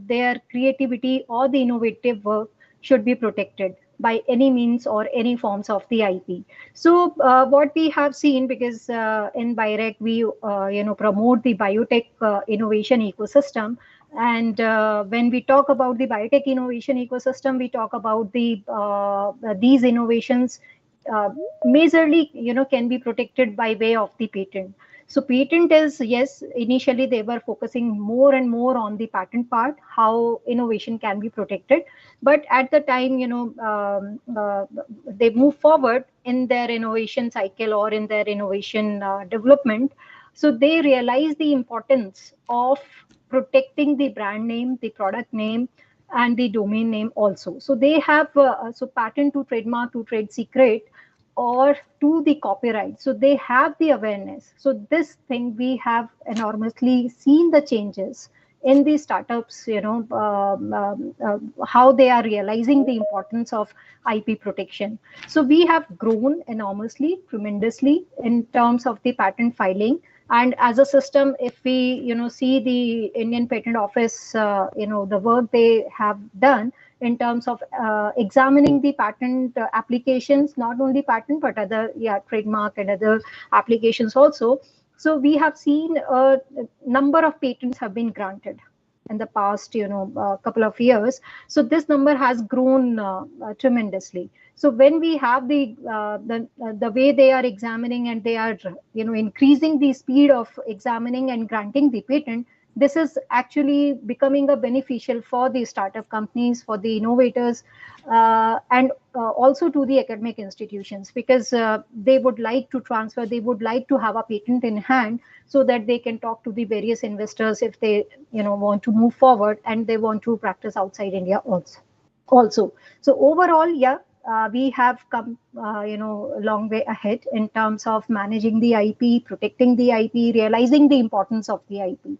their creativity or the innovative work should be protected by any means or any forms of the IP. So what we have seen, because in BIREC we promote the biotech innovation ecosystem, and when we talk about the biotech innovation ecosystem, we talk about these innovations uh, majorly can be protected by way of the patent. So patent is, yes, initially they were focusing more and more on the patent part, how innovation can be protected, but at the time they move forward in their innovation cycle or in their innovation development. So they realize the importance of protecting the brand name, the product name, and the domain name also. So they have so patent to trademark to trade secret or to the copyright. So they have the awareness. So this thing we have enormously seen the changes in the startups, how they are realizing the importance of IP protection. So we have grown enormously, tremendously in terms of the patent filing. And as a system, if we see the Indian Patent Office, the work they have done in terms of examining the patent applications, not only patent but other trademark and other applications also. So we have seen a number of patents have been granted in the past couple of years. So this number has grown tremendously. So when we have the way they are examining, and they are increasing the speed of examining and granting the patent, this is actually becoming a beneficial for the startup companies, for the innovators, and also to the academic institutions, because they would like to transfer, they would like to have a patent in hand, so that they can talk to the various investors if they want to move forward and they want to practice outside India also. So overall, we have come a long way ahead in terms of managing the IP, protecting the IP, realizing the importance of the IP.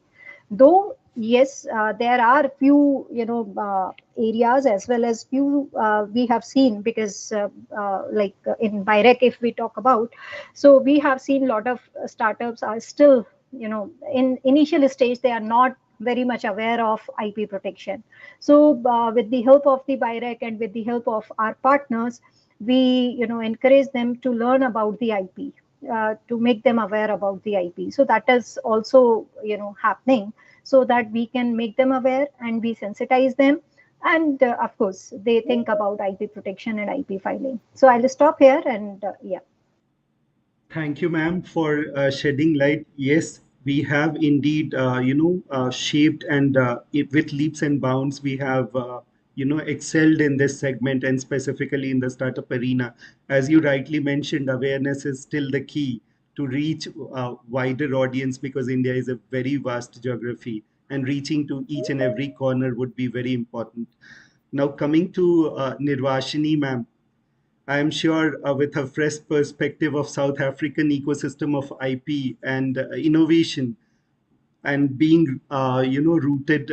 Though yes, there are few areas as well as few we have seen, because like in BIREC, if we talk about, so we have seen a lot of startups are still in initial stage, they are not very much aware of IP protection. So with the help of the BIREC and with the help of our partners, we encourage them to learn about the IP, to make them aware about the IP. So that is also happening, so that we can make them aware and we sensitize them, and of course they think about IP protection and IP filing. So I'll stop here, and Thank you, ma'am, for shedding light. Yes, we have indeed, shaped and with leaps and bounds, we have, excelled in this segment and specifically in the startup arena. As you rightly mentioned, awareness is still the key to reach a wider audience, because India is a very vast geography, and reaching to each and every corner would be very important. Now, coming to Nirvashini, ma'am. I am sure with a fresh perspective of South African ecosystem of IP and innovation, and being rooted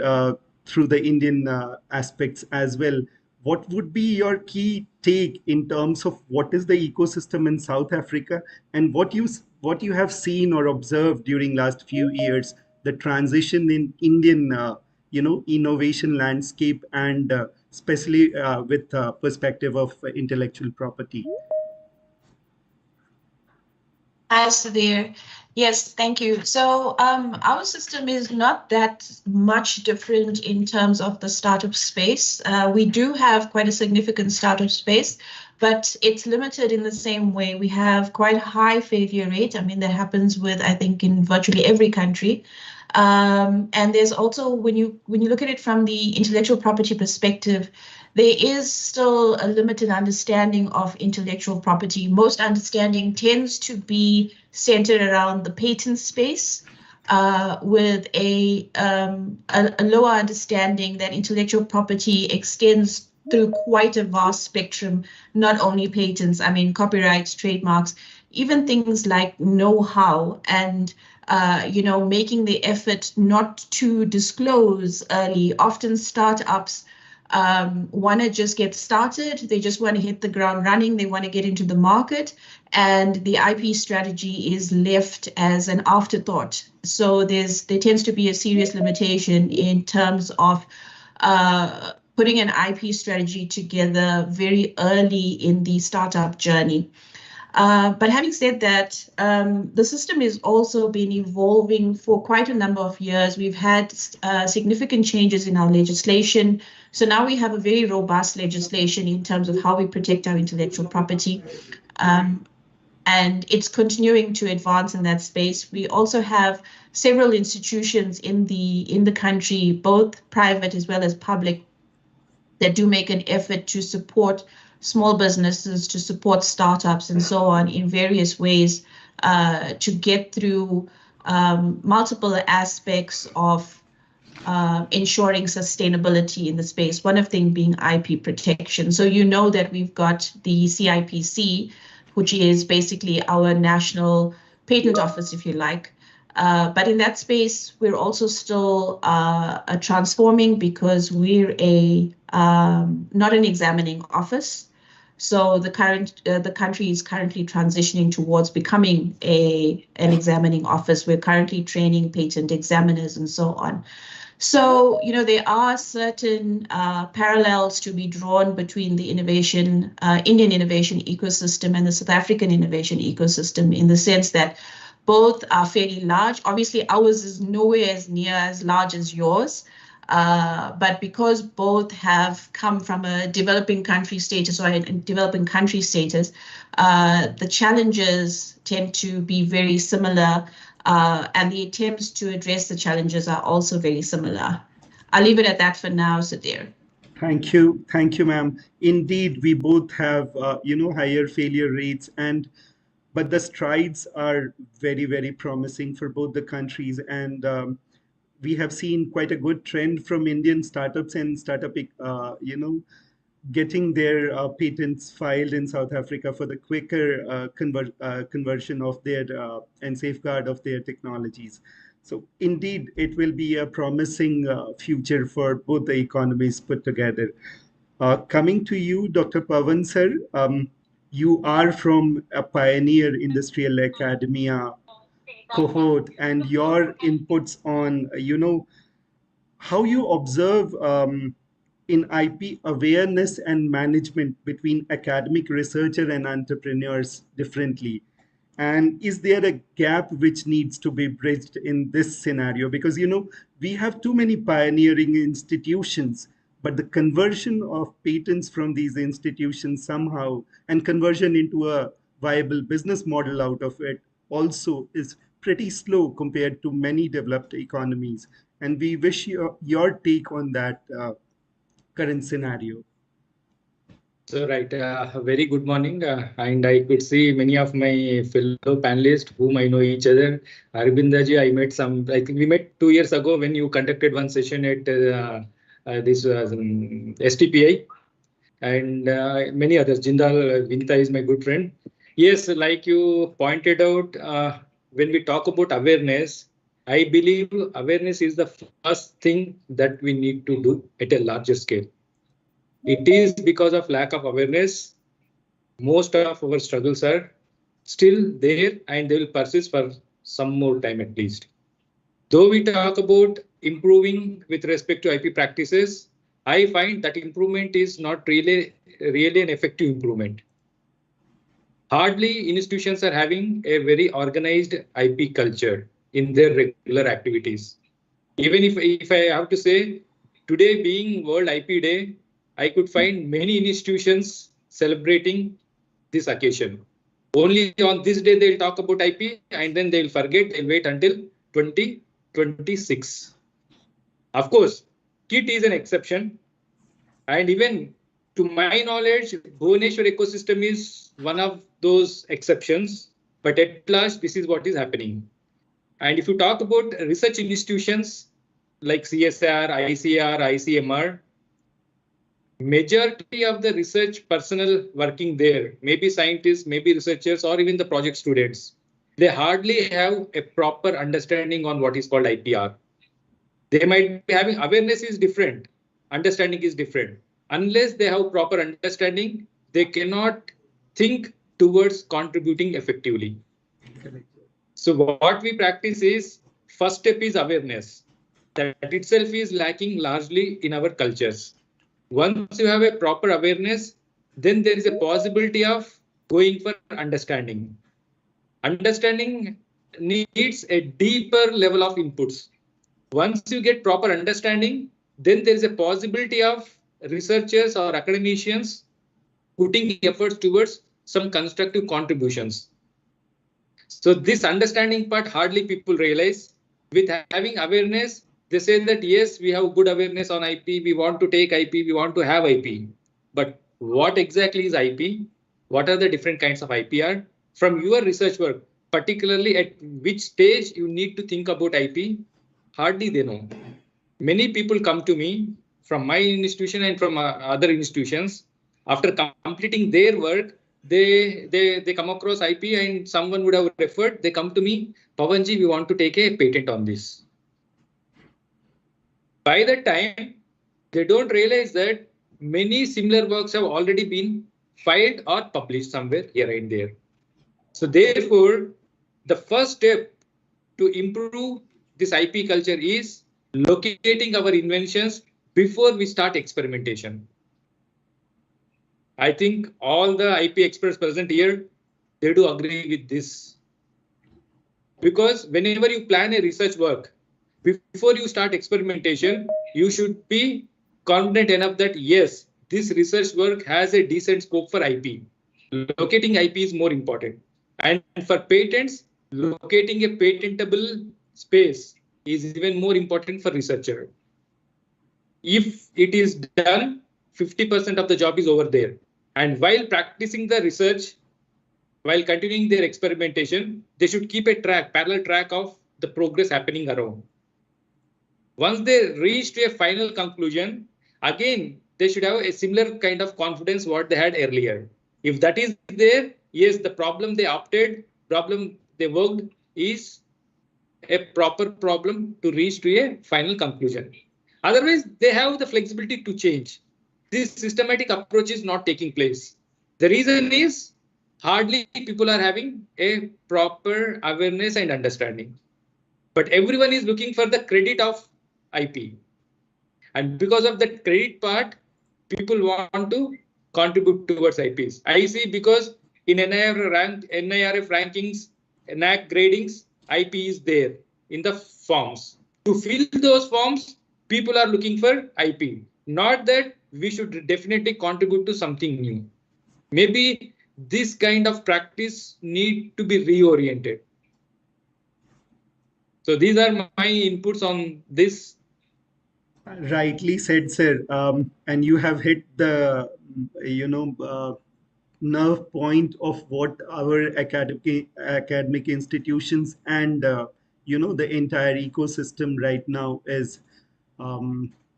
through the Indian aspects as well, what would be your key take in terms of what is the ecosystem in South Africa, and what you have seen or observed during last few years, the transition in Indian innovation landscape, and especially with perspective of intellectual property? Hi, Sudhir. Yes, thank you. So our system is not that much different in terms of the startup space. We do have quite a significant startup space, but it's limited in the same way. We have quite a high failure rate. I mean, that happens with, I think, in virtually every country. And there's also, when you look at it from the intellectual property perspective, there is still a limited understanding of intellectual property. Most understanding tends to be centered around the patent space, with a lower understanding that intellectual property extends through quite a vast spectrum, not only patents, I mean, copyrights, trademarks, even things like know-how, and making the effort not to disclose early. Often startups want to just get started. They just want to hit the ground running. They want to get into the market, and the IP strategy is left as an afterthought. So there tends to be a serious limitation in terms of putting an IP strategy together very early in the startup journey. But having said that, the system has also been evolving for quite a number of years. We've had significant changes in our legislation. So now we have a very robust legislation in terms of how we protect our intellectual property. And it's continuing to advance in that space. We also have several institutions in the country, both private as well as public, that do make an effort to support small businesses, to support startups and so on in various ways to get through multiple aspects of ensuring sustainability in the space, one of them being IP protection. So you know that we've got the CIPC, which is basically our national patent office, if you like. But in that space, we're also still transforming because we're not an examining office. So the country is currently transitioning towards becoming an examining office. We're currently training patent examiners and so on. So, you know, there are certain parallels to be drawn between the Indian innovation ecosystem and the South African innovation ecosystem, in the sense that both are fairly large. Obviously, ours is nowhere as near as large as yours. But because both have come from a developing country status or a developing country status, the challenges tend to be very similar, and the attempts to address the challenges are also very similar. I'll leave it at that for now, Sudhir. Thank you, ma'am. Indeed, we both have, higher failure rates, but the strides are very, very promising for both the countries, and we have seen quite a good trend from Indian startups and getting their patents filed in South Africa for the quicker conversion of their and safeguard of their technologies. So indeed, it will be a promising future for both the economies put together. Coming to you, Dr. Pawan sir, you are from a pioneer industrial academia cohort, and your inputs on how you observe in IP awareness and management between academic researcher and entrepreneurs differently, and is there a gap which needs to be bridged in this scenario? Because we have too many pioneering institutions, but the conversion of patents from these institutions somehow, and conversion into a viable business model out of it, also is pretty slow compared to many developed economies. And we wish your take on that current scenario. So, right, a very good morning. And I could see many of my fellow panelists whom I know each other. Arbindaji, I think we met 2 years ago when you conducted one session at this STPI, and many others. Jindal Vinita is my good friend. Yes, like you pointed out, when we talk about awareness, I believe awareness is the first thing that we need to do at a larger scale. It is because of lack of awareness, most of our struggles are still there, and they will persist for some more time at least. Though we talk about improving with respect to IP practices, I find that improvement is not really an effective improvement. Hardly institutions are having a very organized IP culture in their regular activities. Even if I have to say, today being World IP Day, I could find many institutions celebrating this occasion. Only on this day they'll talk about IP, and then they'll forget, they'll wait until 2026. Of course, KIT is an exception, and even to my knowledge, Bhubaneswar ecosystem is one of those exceptions, but at last, this is what is happening. And if you talk about research institutions like CSR, ICR, ICMR, majority of the research personnel working there, maybe scientists, maybe researchers, or even the project students, they hardly have a proper understanding on what is called IPR. They might be having awareness is different, understanding is different. unless they have proper understanding, they cannot think towards contributing effectively. So what we practice is, first step is awareness. That itself is lacking largely in our cultures. Once you have a proper awareness, then there is a possibility of going for understanding. Understanding needs a deeper level of inputs. Once you get proper understanding, then there is a possibility of researchers or academicians putting efforts towards some constructive contributions. So this understanding part hardly people realize. With having awareness, they say that yes, we have good awareness on IP, we want to take IP, we want to have IP. But what exactly is IP? What are the different kinds of IP are? From your research work, particularly at which stage you need to think about IP, hardly they know. Many people come to me from my institution and from other institutions. After completing their work, they come across IP and someone would have referred, they come to me, Pavanji, we want to take a patent on this. By that time, they don't realize that many similar works have already been filed or published somewhere here and there. So therefore, the first step to improve this IP culture is locating our inventions before we start experimentation. I think all the IP experts present here, they do agree with this. Because whenever you plan a research work, before you start experimentation, you should be confident enough that yes, this research work has a decent scope for IP. Locating IP is more important. And for patents, locating a patentable space is even more important for researcher. If it is done, 50% of the job is over there. And while practicing the research, while continuing their experimentation, they should keep a parallel track of the progress happening around. Once they reach to a final conclusion, again, they should have a similar kind of confidence what they had earlier. If that is there, yes, the problem they problem they worked is a proper problem to reach to a final conclusion. Otherwise, they have the flexibility to change. This systematic approach is not taking place. The reason is hardly people are having a proper awareness and understanding. But everyone is looking for the credit of IP. And because of that credit part, people want to contribute towards IPs. I see because in NIRF rankings, NAC gradings, IP is there in the forms. To fill those forms, people are looking for IP. Not that we should definitely contribute to something new. Maybe this kind of practice need to be reoriented. So these are my inputs on this. Rightly said, sir. And you have hit the, nerve point of what our academic institutions and, the entire ecosystem right now is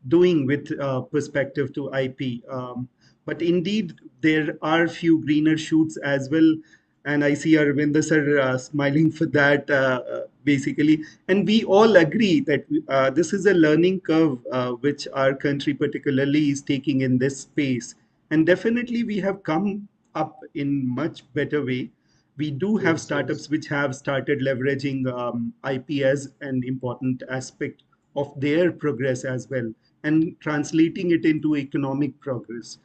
doing with perspective to IP. But indeed, there are few greener shoots as well. And I see Arvind sir smiling for that, basically. And we all agree that this is a learning curve which our country particularly is taking in this space. And definitely we have come up in much better way. We do have startups which have started leveraging IP as an important aspect of their progress as well, and translating it into economic progress.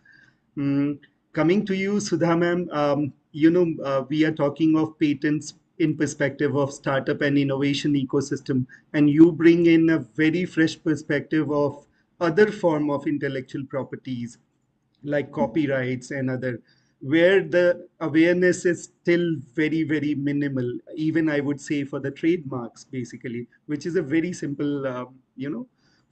Coming to you, Sudha ma'am, we are talking of patents in perspective of startup and innovation ecosystem, and you bring in a very fresh perspective of other form of intellectual properties like copyrights and other, where the awareness is still very, very minimal, even I would say for the trademarks, basically, which is a very simple,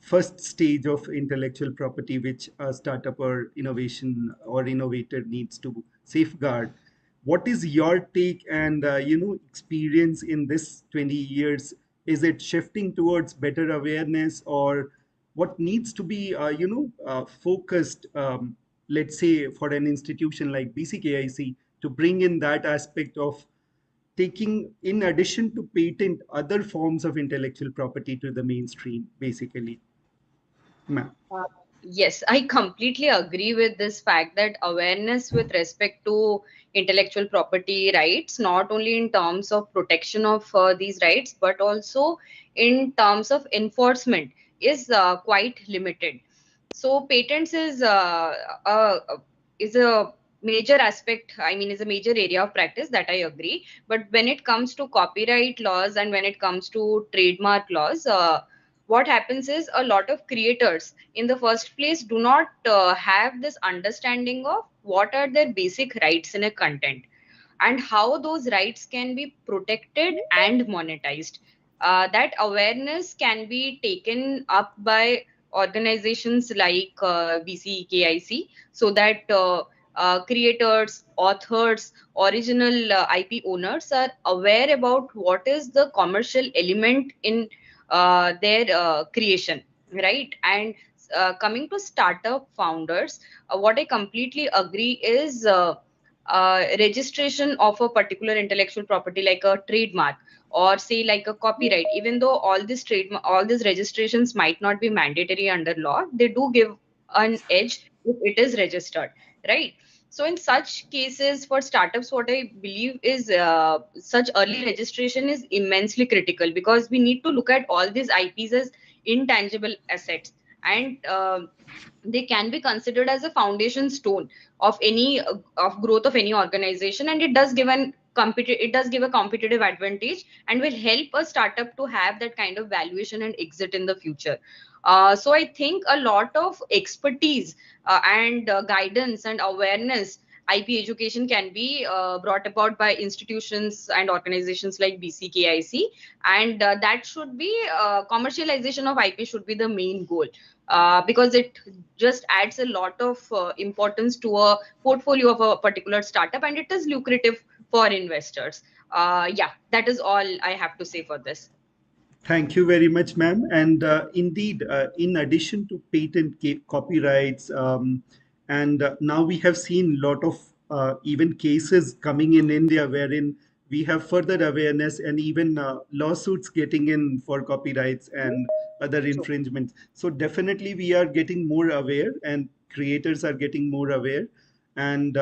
first stage of intellectual property, which a startup or innovation or innovator needs to safeguard. What is your take and, experience in this 20 years? Is it shifting towards better awareness, or what needs to be, focused, let's say, for an institution like BCKIC to bring in that aspect of taking, in addition to patent, other forms of intellectual property to the mainstream, basically? Ma'am. Yes, I completely agree with this fact that awareness with respect to intellectual property rights, not only in terms of protection of these rights, but also in terms of enforcement, is quite limited. So patents uh, is a major aspect. I mean, is a major area of practice, that I agree. But when it comes to copyright laws and when it comes to trademark laws, what happens is a lot of creators in the first place do not have this understanding of what are their basic rights in a content and how those rights can be protected and monetized. That awareness can be taken up by organizations like BCKIC, so that creators, authors, original IP owners are aware about what is the commercial element in their creation, right? And coming to startup founders, what I completely agree is registration of a particular intellectual property like a trademark or say like a copyright, even though all these registrations might not be mandatory under law, they do give an edge if it is registered, right? So in such cases for startups, what I believe is such early registration is immensely critical, because we need to look at all these IPs as intangible assets, and they can be considered as a foundation stone of any of growth of any organization, and it does give a competitive advantage and will help a startup to have that kind of valuation and exit in the future. So I think a lot of expertise and guidance and awareness, IP education, can be brought about by institutions and organizations like BCKIC, and that should be commercialization of IP should be the main goal, because it just adds a lot of importance to a portfolio of a particular startup, and it is lucrative for investors. Yeah, that is all I have to say for this. Thank you very much, ma'am. And indeed, in addition to patent copyrights, and now we have seen a lot of even cases coming in India wherein we have further awareness and even lawsuits getting in for copyrights and other infringements. So definitely we are getting more aware and creators are getting more aware, and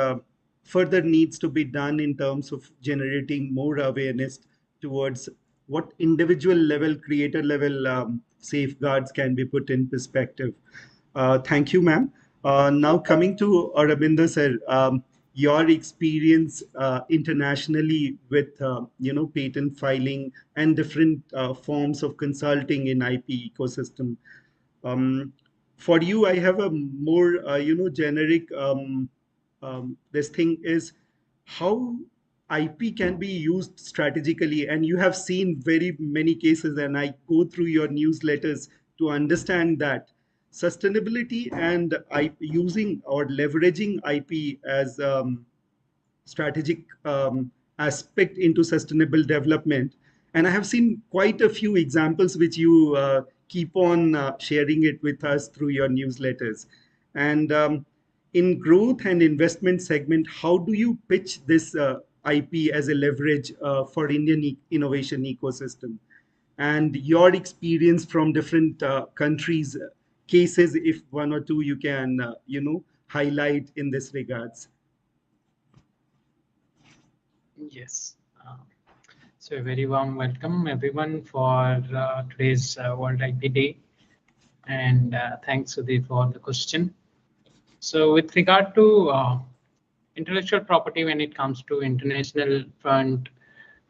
further needs to be done in terms of generating more awareness towards what individual level, creator level safeguards can be put in perspective. Thank you, ma'am. Now coming to Aurobindo sir, your experience internationally with patent filing and different forms of consulting in IP ecosystem. For you, I have a more generic. This thing is how IP can be used strategically, and you have seen very many cases, and I go through your newsletters to understand that sustainability and IP, using or leveraging IP as strategic aspect into sustainable development. And I have seen quite a few examples which you keep on sharing it with us through your newsletters. And in growth and investment segment, how do you pitch this IP as a leverage for Indian innovation ecosystem? And your experience from different countries, cases, if one or two you can, highlight in this regards. Yes. So a very warm welcome everyone for today's World IP Day, and thanks Sudhir for the question. So with regard to intellectual property, when it comes to international front,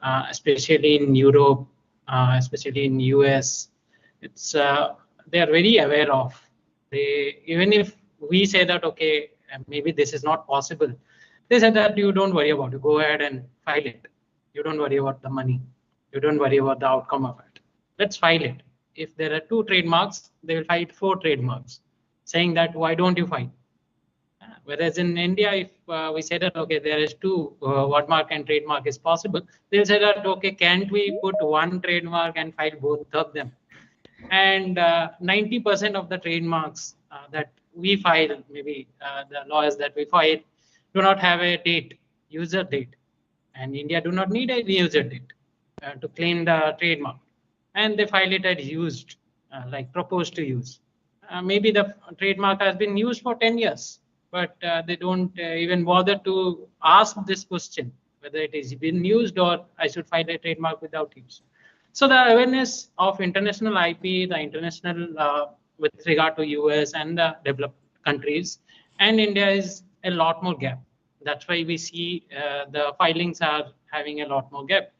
especially in Europe, especially in US, it's they are very aware of. Even if we say that okay, maybe this is not possible, they said that you don't worry about it. Go ahead and file it. You don't worry about the money. You don't worry about the outcome of it. Let's file it. If there are 2 trademarks, they will file 4 trademarks, saying that why don't you file? Whereas in India, if we say that okay, there is 2 wordmark and trademark is possible, they'll say that okay, can't we put 1 trademark and file both of them? And 90% of the trademarks that we file, maybe the lawyers that we file, do not have a date, user date, and India do not need a user date to claim the trademark, and they file it as used, like proposed to use. maybe the trademark has been used for 10 years, but they don't even bother to ask this question, whether it has been used or I should file a trademark without use. So the awareness of international IP, the international with regard to US and the developed countries and India is a lot more gap. That's why we see the filings are having a lot more gap.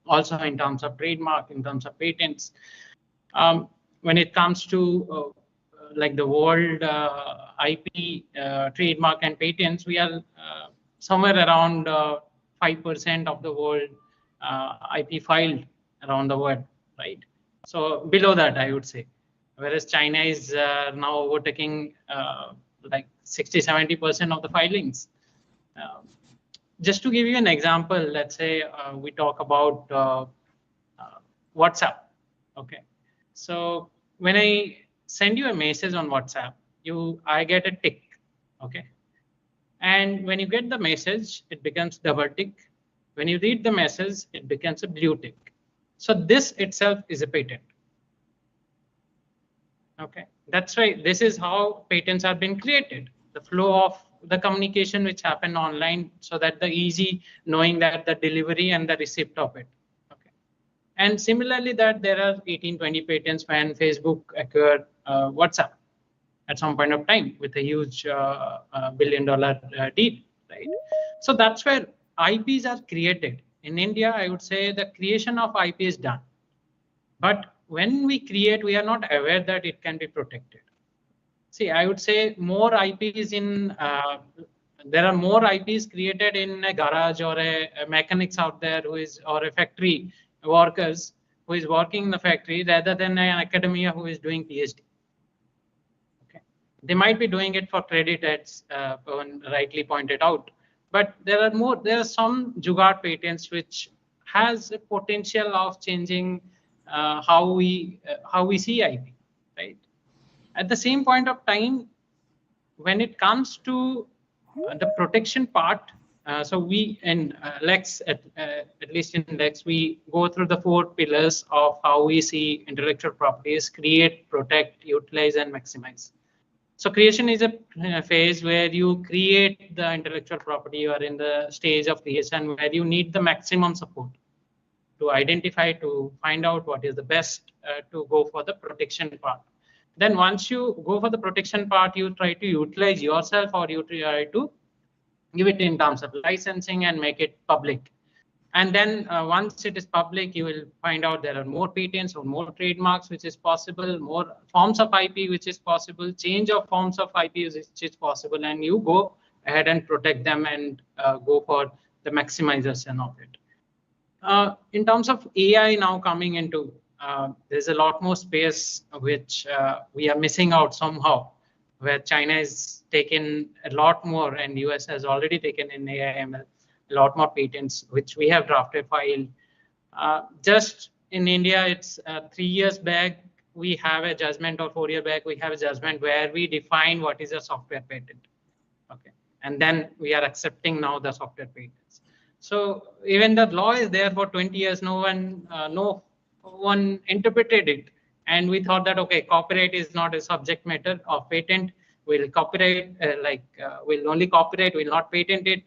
Also in terms of trademark, in terms of patents. When it comes to like the world IP trademark and patents, we are somewhere around 5% of the world IP filed around the world, right? So below that, I would say, whereas China is now overtaking like 60-70% of the filings. Just to give you an example, let's say we talk about WhatsApp. Okay, so when I send you a message on WhatsApp, I get a tick. Okay, and when you get the message, it becomes double tick. When you read the message, it becomes a blue tick. So this itself is a patent. Okay, that's right. This is how patents have been created. The flow of the communication which happened online, so that the easy knowing that the delivery and the receipt of it. Okay, and similarly that there are 18-20 patents when Facebook acquired WhatsApp at some point of time with a huge $1 billion deal, right? So that's where IPs are created. In India, I would say the creation of IP is done, but when we create, we are not aware that it can be protected. See, I would say more IPs in, there are more IPs created in a garage or a mechanics out there who is, or a factory workers who is working in the factory rather than an academia who is doing PhD. Okay, they might be doing it for credit, as Pawan rightly pointed out, but there are some Jugaad patents which has a potential of changing how we see IP, right? At the same point of time, when it comes to the protection part, so we in Lex, at least in Lex, we go through the 4 pillars of how we see intellectual properties: create, protect, utilize, and maximize. So creation is a phase where you create the intellectual property. You are in the stage of creation where you need the maximum support to identify, to find out what is the best to go for the protection part. Then once you go for the protection part, you try to utilize yourself, or you try to give it in terms of licensing and make it public. And then once it is public, you will find out there are more patents or more trademarks which is possible, more forms of IP which is possible, change of forms of IP which is possible, and you go ahead and protect them and go for the maximization of it. In terms of AI now coming into, there's a lot more space which we are missing out somehow, where China is taken a lot more and US has already taken in AI ML a lot more patents, which we have drafted file. Just in India, it's 3 years back, we have a judgment, or 4 years back, we have a judgment where we define what is a software patent. Okay, and then we are accepting now the software patents. So even the law is there for 20 years, no one interpreted it, and we thought that okay, copyright is not a subject matter of patent. We'll copyright we'll only copyright, we'll not patent it,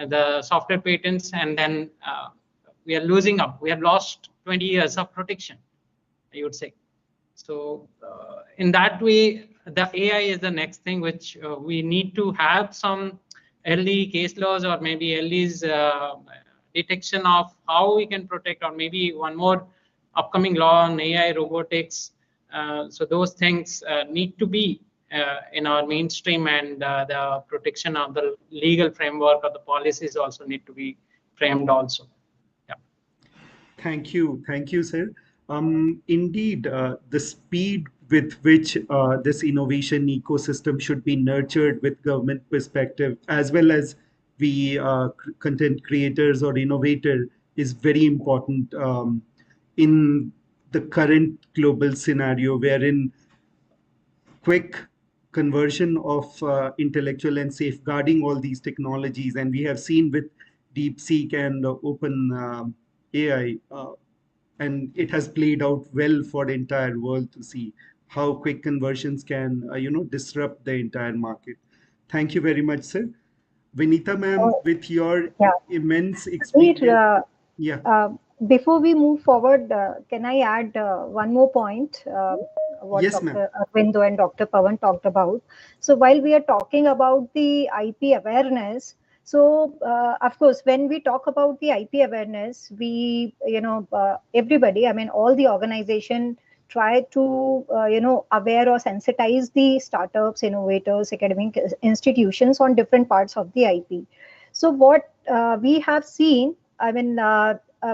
the software patents, and then we are losing up. We have lost 20 years of protection, I would say. So in that way, the AI is the next thing which we need to have some early case laws, or maybe early's detection of how we can protect, or maybe one more upcoming law on AI robotics. So those things need to be in our mainstream, and the protection of the legal framework or the policies also need to be framed also. Yeah. Thank you, sir. Indeed, the speed with which this innovation ecosystem should be nurtured with government perspective, as well as we content creators or innovator, is very important in the current global scenario, wherein quick conversion of intellectual and safeguarding all these technologies, and we have seen with DeepSeek and Open AI, and it has played out well for the entire world to see how quick conversions can, disrupt the entire market. Thank you very much, sir. Vinita ma'am, with your Yeah. immense Sameer, experience. Yeah. Before we move forward, can I add one more point? What Yes, ma'am. Dr. Arvindo and Dr. Pawan talked about. So while we are talking about the IP awareness, so of course, when we talk about the IP awareness, we, everybody, I mean, all the organization try to, aware or sensitize the startups, innovators, academic institutions on different parts of the IP. So what we have seen, I mean,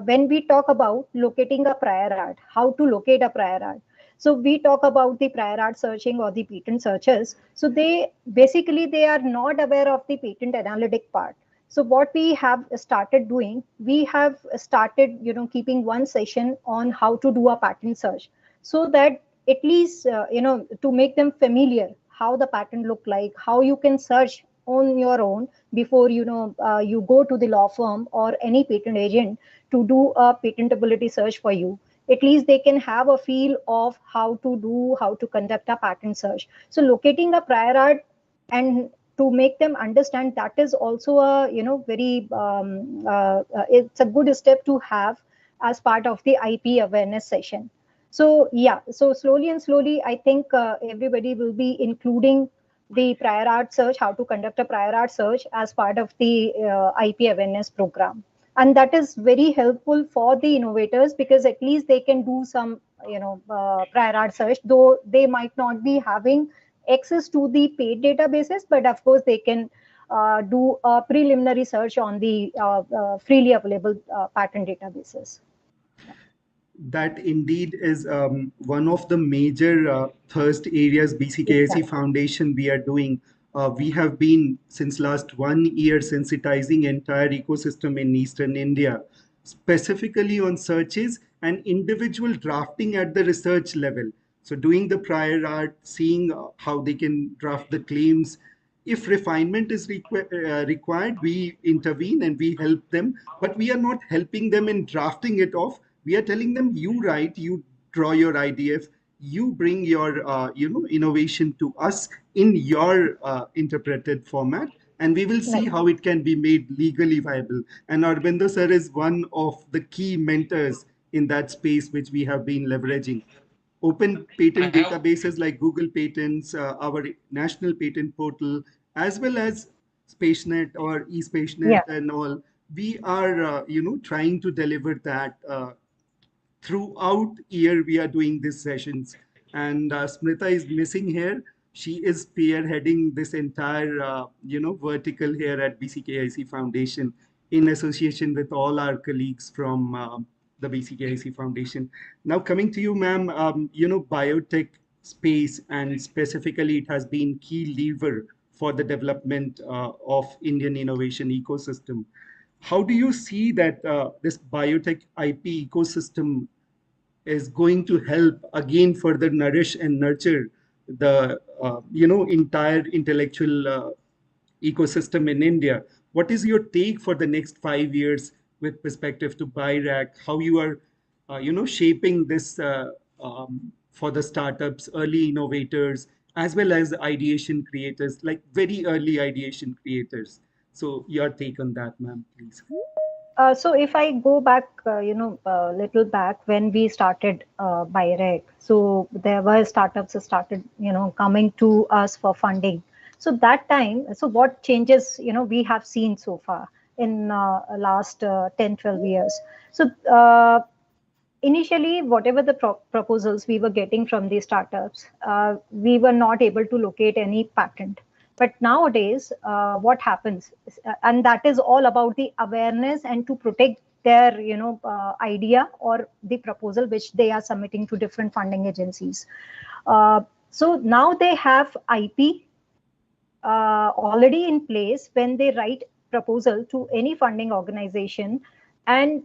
when we talk about locating a prior art, how to locate a prior art. So we talk about the prior art searching or the patent searches. So they are not aware of the patent analytic part. So what we have started doing, we have started, keeping one session on how to do a patent search, so that at least, to make them familiar how the patent look like, how you can search on your own before you go to the law firm or any patent agent to do a patentability search for you. At least they can have a feel of how to conduct a patent search. So locating a prior art, and to make them understand, that is also a very it's a good step to have as part of the IP awareness session. So yeah, so slowly and slowly, I think everybody will be including the prior art search, how to conduct a prior art search as part of the IP awareness program. And that is very helpful for the innovators, because at least they can do some, prior art search, though they might not be having access to the paid databases, but of course they can do a preliminary search on the freely available patent databases. That indeed is one of the major thirst areas BCKIC Exactly. Foundation we are doing. We have been since last 1 year sensitizing entire ecosystem in Eastern India, specifically on searches and individual drafting at the research level. So doing the prior art, seeing how they can draft the claims. If refinement is required, we intervene and we help them, but we are not helping them in drafting it off. We are telling them, you write, you draw your IDF, you bring your innovation to us in your interpreted format, and we will see how it can be made legally viable. And Aurobindo sir is one of the key mentors in that space, which we have been leveraging. Open patent databases like Google Patents, our national patent portal, as well as SpaceNet or eSpaceNet and all. We are, trying to deliver that throughout year. We are doing these sessions, and Smrita is missing here. She is spearheading this entire, vertical here at BCKIC Foundation in association with all our colleagues from the BCKIC Foundation. Now coming to you, ma'am, biotech space, and specifically it has been key lever for the development of Indian innovation ecosystem. How do you see that this biotech IP ecosystem is going to help again further nourish and nurture the entire intellectual ecosystem in India? What is your take for the next 5 years with perspective to BIRAC? How you are shaping this for the startups, early innovators, as well as ideation creators, like very early ideation creators? So your take on that, ma'am, please. So if I go back, little back when we started BIRAC, so there were startups started, coming to us for funding. So that time, so what changes, we have seen so far in last 10, 12 years. So initially, whatever the proposals we were getting from the startups, we were not able to locate any patent. But nowadays, what happens, and that is all about the awareness and to protect their, idea or the proposal which they are submitting to different funding agencies. So now they have IP already in place when they write proposal to any funding organization, and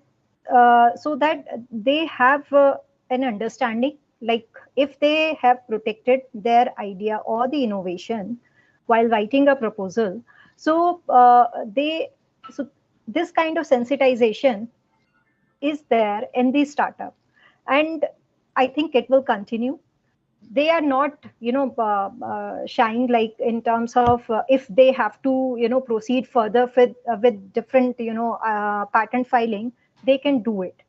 so that they have an understanding, like if they have protected their idea or the innovation while writing a proposal. So so this kind of sensitization is there in the startup, and I think it will continue. they are not, shying, like in terms of if they have to, proceed further with different, patent filing, they can do it.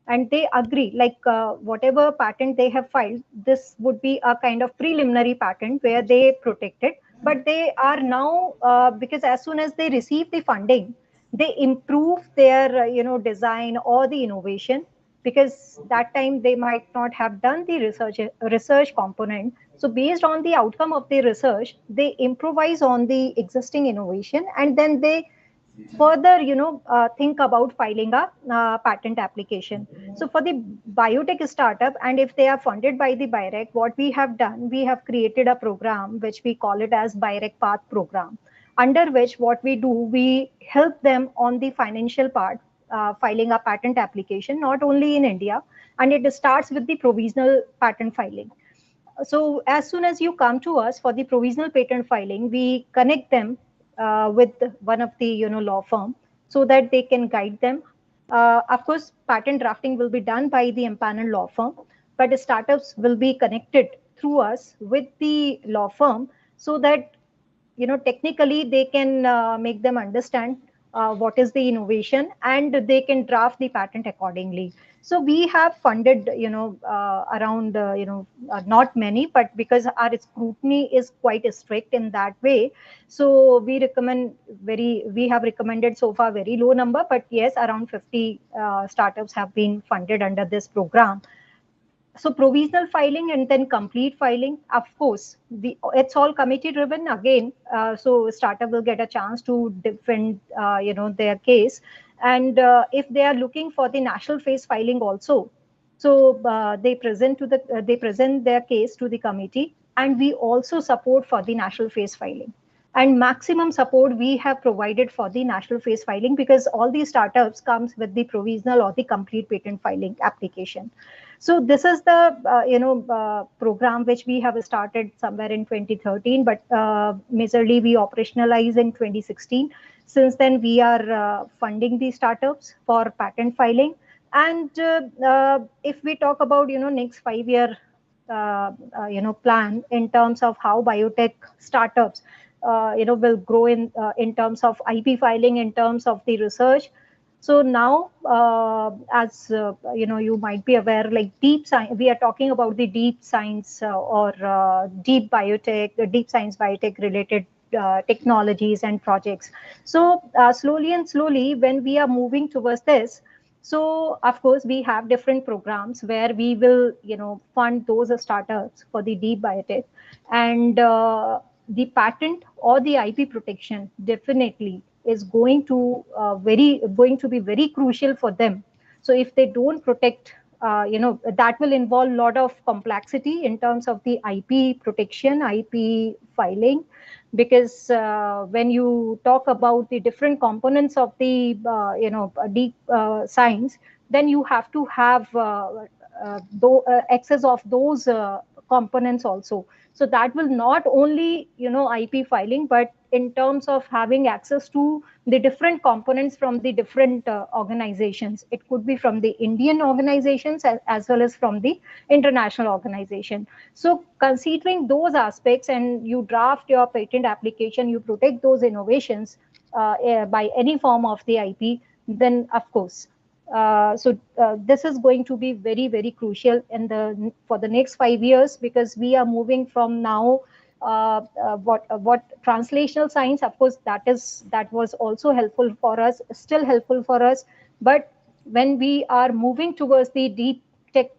And they agree, like whatever patent they have filed, this would be a kind of preliminary patent where they protect it. But they are now, because as soon as they receive the funding, they improve their, design or the innovation, because that time they might not have done the research component. So based on the outcome of the research, they improvise on the existing innovation, and then they further, think about filing a patent application. So for the biotech startup, and if they are funded by the BIREC, what we have done, we have created a program which we call it as BIREC Path program, under which what we do, we help them on the financial part, filing a patent application, not only in India, and it starts with the provisional patent filing. So as soon as you come to us for the provisional patent filing, we connect them with one of the, law firm, so that they can guide them. Of course, patent drafting will be done by the empaneled law firm, but the startups will be connected through us with the law firm, so that, technically they can make them understand what is the innovation, and they can draft the patent accordingly. So we have funded, around, not many, but because our scrutiny is quite strict in that way, so we have recommended so far very low number, but yes, around 50 startups have been funded under this program. So provisional filing and then complete filing, of course, it's all committee driven again. So startup will get a chance to defend, their case. And if they are looking for the national phase filing also, so they present their case to the committee, and we also support for the national phase filing. And maximum support we have provided for the national phase filing, because all these startups comes with the provisional or the complete patent filing application. So this is the program which we have started somewhere in 2013, but majorly we operationalized in 2016. Since then, we are funding these startups for patent filing. And if we talk about next 5-year plan in terms of how biotech startups will grow in terms of IP filing, in terms of the research. So now, as you might be aware, like deep science, we are talking about the deep science or deep science biotech related technologies and projects. So slowly and slowly, when we are moving towards this, so of course we have different programs where we will fund those startups for the deep biotech, and the patent or the IP protection definitely is going to be very crucial for them. So if they don't protect, that will involve a lot of complexity in terms of the IP protection, IP filing, because when you talk about the different components of the deep science, then you have to have access of those components also. So that will not only IP filing, but in terms of having access to the different components from the different organizations. It could be from the Indian organizations as well as from the international organization. So considering those aspects, and you draft your patent application, you protect those innovations by any form of the IP, then of course. This is going to be very, very crucial for the next 5 years, because we are moving from now what translational science, of course, that was also helpful for us, still helpful for us. But when we are moving towards the deep tech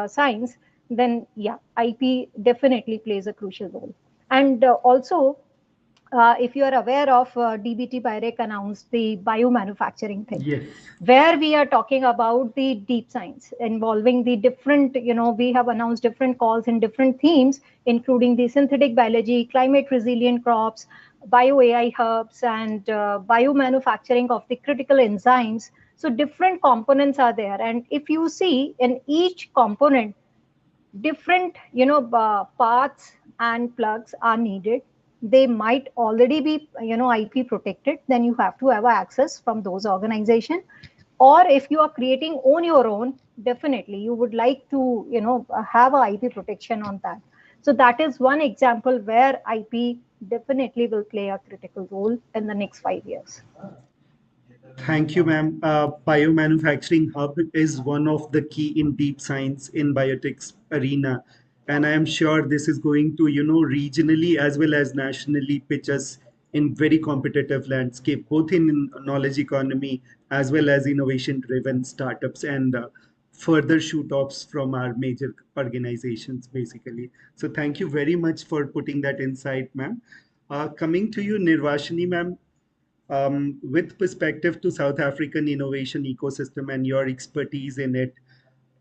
science, then yeah, IP definitely plays a crucial role. And also, if you are aware of DBT BIREC announced the biomanufacturing thing, yes, where we are talking about the deep science involving the different, we have announced different calls in different themes, including the synthetic biology, climate resilient crops, bio AI hubs, and biomanufacturing of the critical enzymes. So different components are there. And if you see in each component, different, parts and plugs are needed. They might already be, IP protected. Then you have to have access from those organizations. or if you are creating on your own, definitely you would like to, have a IP protection on that. So that is one example where IP definitely will play a critical role in the next 5 years. Thank you, ma'am. Biomanufacturing hub is one of the key in deep science in biotech's arena. And I am sure this is going to, regionally as well as nationally pitch us in very competitive landscape, both in knowledge economy as well as innovation-driven startups and further shoot-offs from our major organizations, basically. So thank you very much for putting that insight, ma'am. Coming to you, Nirvashini, ma'am, with perspective to South African innovation ecosystem and your expertise in it,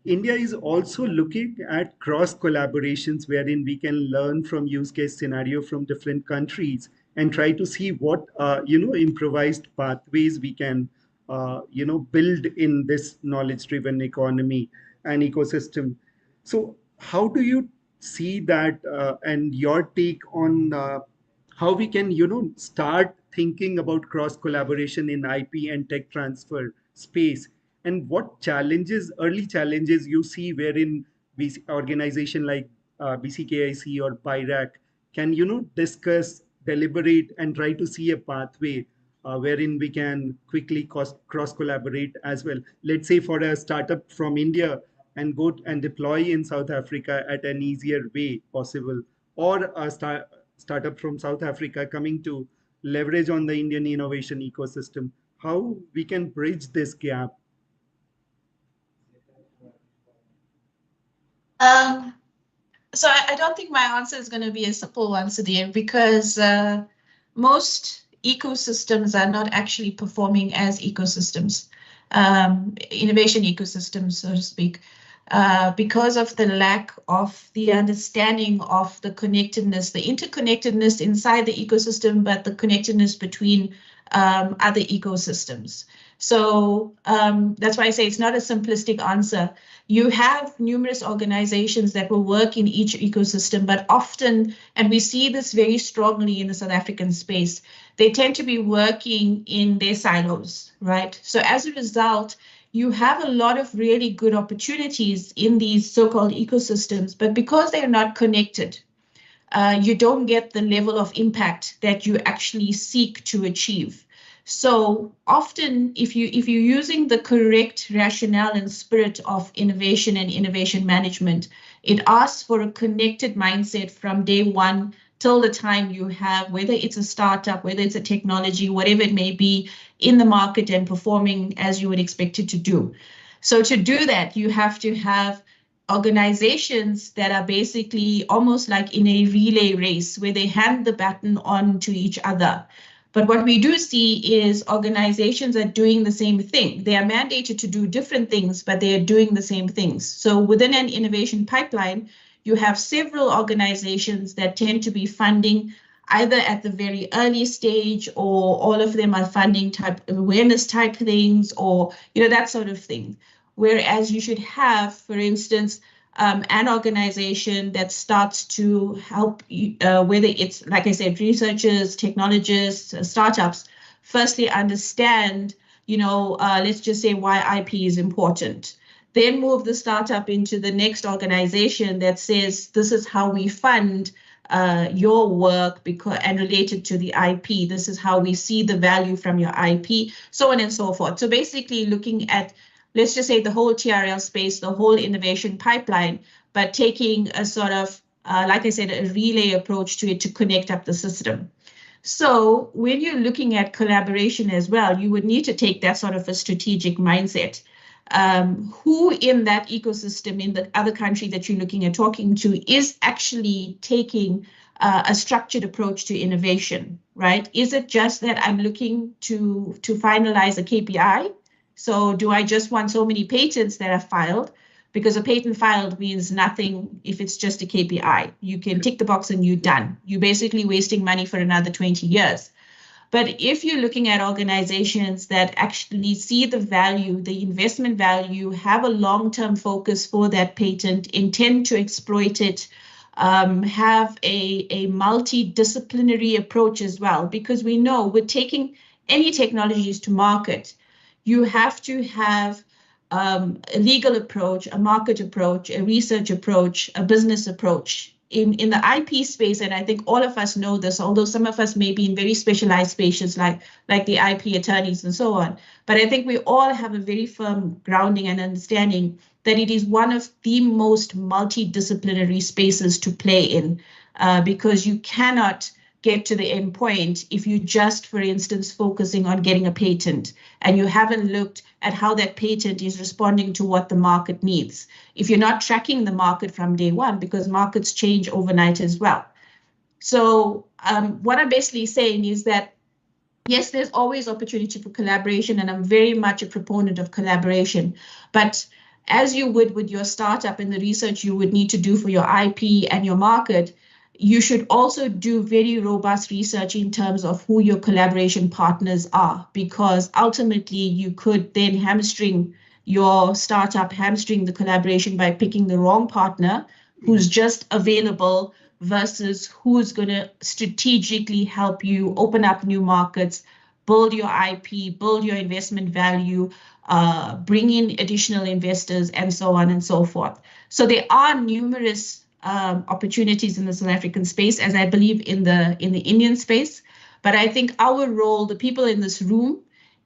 India is also looking at cross collaborations wherein we can learn from use case scenario from different countries and try to see what improvised pathways we can build in this knowledge driven economy and ecosystem. So how do you see that and your take on how we can start thinking about cross collaboration in IP and tech transfer space, and what challenges, early challenges you see wherein organization like BCKIC or PIRAC can discuss, deliberate, and try to see a pathway wherein we can quickly cross collaborate as well. Let's say for a startup from India and go and deploy in South Africa at an easier way possible, or a startup from South Africa coming to leverage on the Indian innovation ecosystem, how we can bridge this gap. So I don't think my answer is going to be a simple one, Sudhir, because most ecosystems are not actually performing as ecosystems, innovation ecosystems, so to speak, because of the lack of the understanding of the connectedness, the interconnectedness inside the ecosystem, but the connectedness between other ecosystems. So that's why I say it's not a simplistic answer. You have numerous organizations that will work in each ecosystem, but often, and we see this very strongly in the South African space, they tend to be working in their silos, right? So as a result, you have a lot of really good opportunities in these so-called ecosystems, but because they're not connected, you don't get the level of impact that you actually seek to achieve. So often, if you're using the correct rationale and spirit of innovation and innovation management, it asks for a connected mindset from day one till the time you have, whether it's a startup, whether it's a technology, whatever it may be, in the market and performing as you would expect it to do. So to do that, you have to have organizations that are basically almost like in a relay race where they hand the baton on to each other. But what we do see is organizations are doing the same thing. They are mandated to do different things, but they are doing the same things. So within an innovation pipeline, you have several organizations that tend to be funding either at the very early stage, or all of them are funding type awareness type things, or that sort of thing. Whereas you should have, for instance, an organization that starts to help, whether it's, like I said, researchers, technologists, startups, firstly understand, let's just say why IP is important. Then move the startup into the next organization that says, this is how we fund your work and related to the IP. This is how we see the value from your IP, so on and so forth. So basically looking at, let's just say, the whole TRL space, the whole innovation pipeline, but taking a sort of, like I said, a relay approach to it to connect up the system. So when you're looking at collaboration as well, you would need to take that sort of a strategic mindset. Who in that ecosystem, in the other country that you're looking at talking to, is actually taking a structured approach to innovation, right? Is it just that I'm looking to finalize a KPI? So do I just want so many patents that are filed? Because a patent filed means nothing if it's just a KPI. You can tick the box and you're done. You're basically wasting money for another 20 years. But if you're looking at organizations that actually see the value, the investment value, have a long-term focus for that patent, intend to exploit it, have a multidisciplinary approach as well, because we know we're taking any technologies to market, you have to have a legal approach, a market approach, a research approach, a business approach. In the IP space, and I think all of us know this, although some of us may be in very specialized spaces like the IP attorneys and so on, but I think we all have a very firm grounding and understanding that it is one of the most multidisciplinary spaces to play in, because you cannot get to the end point if you just, for instance, focusing on getting a patent and you haven't looked at how that patent is responding to what the market needs. If you're not tracking the market from day one, because markets change overnight as well. So what I'm basically saying is that, yes, there's always opportunity for collaboration, and I'm very much a proponent of collaboration. But as you would with your startup and the research you would need to do for your IP and your market, you should also do very robust research in terms of who your collaboration partners are, because ultimately you could then hamstring your startup, hamstring the collaboration by picking the wrong partner who's just available versus who's going to strategically help you open up new markets, build your IP, build your investment value, bring in additional investors, and so on and so forth. So there are numerous opportunities in the South African space, as I believe in the Indian space. But I think our role, the people in this room,